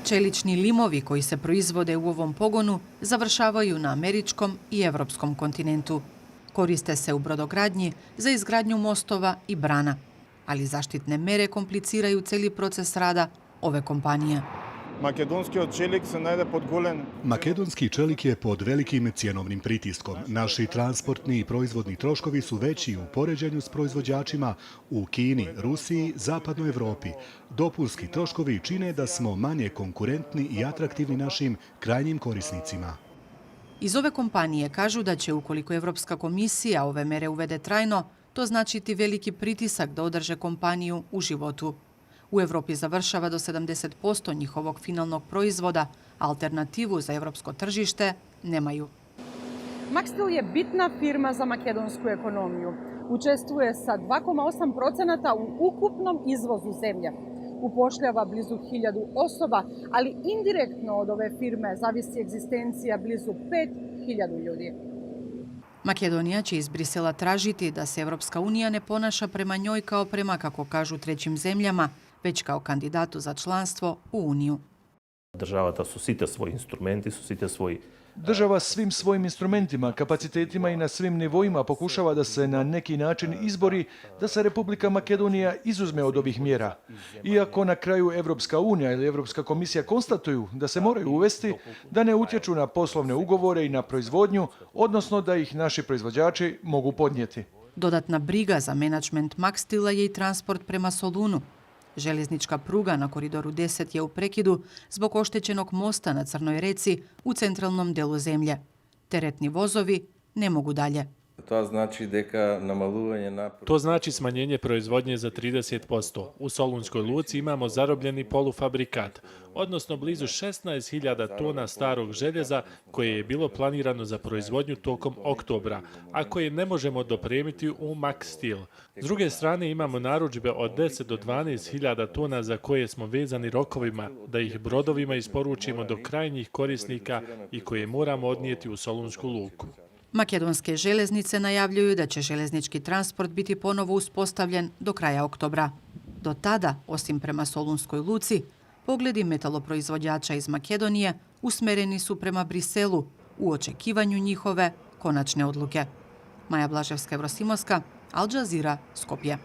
Čelični limovi koji se proizvode u ovom pogonu završavaju na američkom i evropskom kontinentu. Koriste se u brodogradnji za izgradnju mostova i brana, ali zaštitne mere kompliciraju cijeli proces rada ove kompanije. Makedonski čelik je pod velikim cjenovnim pritiskom. Naši transportni i proizvodni troškovi su veći u poređenju s proizvođačima u Kini, Rusiji, Zapadnoj Evropi. Dopunski troškovi čine da smo manje konkurentni i atraktivni našim krajnjim korisnicima. Iz ove kompanije kažu da će, ukoliko Evropska komisija ove mere uvede trajno, to značiti veliki pritisak da održe kompaniju u životu. U Evropi završava do 70% njihovog finalnog proizvoda, alternativu za evropsko tržište nemaju. Maxtel je bitna firma za makedonsku ekonomiju. Učestvuje sa 2,8% u ukupnom izvozu zemlje. Upošljava blizu 1000 osoba, ali indirektno od ove firme zavisi egzistencija blizu 5000 ljudi. Makedonija će iz Brisela tražiti da se Evropska unija ne ponaša prema njoj kao prema, kako kažu, trećim zemljama, već kao kandidatu za članstvo u Uniju. Državata su site svoji instrumenti, su site svoji... Država svim svojim instrumentima, kapacitetima i na svim nivoima pokušava da se na neki način izbori da se Republika Makedonija izuzme od ovih mjera. Iako na kraju Evropska unija ili Evropska komisija konstatuju da se moraju uvesti, da ne utječu na poslovne ugovore i na proizvodnju, odnosno da ih naši proizvođači mogu podnijeti. Dodatna briga za menadžment Maxtila je i transport prema Solunu. Željeznička pruga na koridoru 10 je u prekidu zbog oštećenog mosta na Crnoj reci u centralnom delu zemlje. Teretni vozovi ne mogu dalje. To znači smanjenje proizvodnje za 30%. U Solunskoj luci imamo zarobljeni polufabrikat, odnosno blizu 16.000 tona starog željeza koje je bilo planirano za proizvodnju tokom oktobra, a koje ne možemo dopremiti u Maxtil. S druge strane imamo narudžbe od 10 do 12.000 tona za koje smo vezani rokovima da ih brodovima isporučimo do krajnjih korisnika i koje moramo odnijeti u Solunsku luku. Makedonske željeznice najavljuju da će željeznički transport biti ponovo uspostavljen do kraja oktobra. Do tada, osim prema Solunskoj luci, pogledi metaloproizvođača iz Makedonije usmereni su prema Briselu u očekivanju njihove konačne odluke. Maja Blaževska, Evrosimovska, Al Jazeera, Skopje.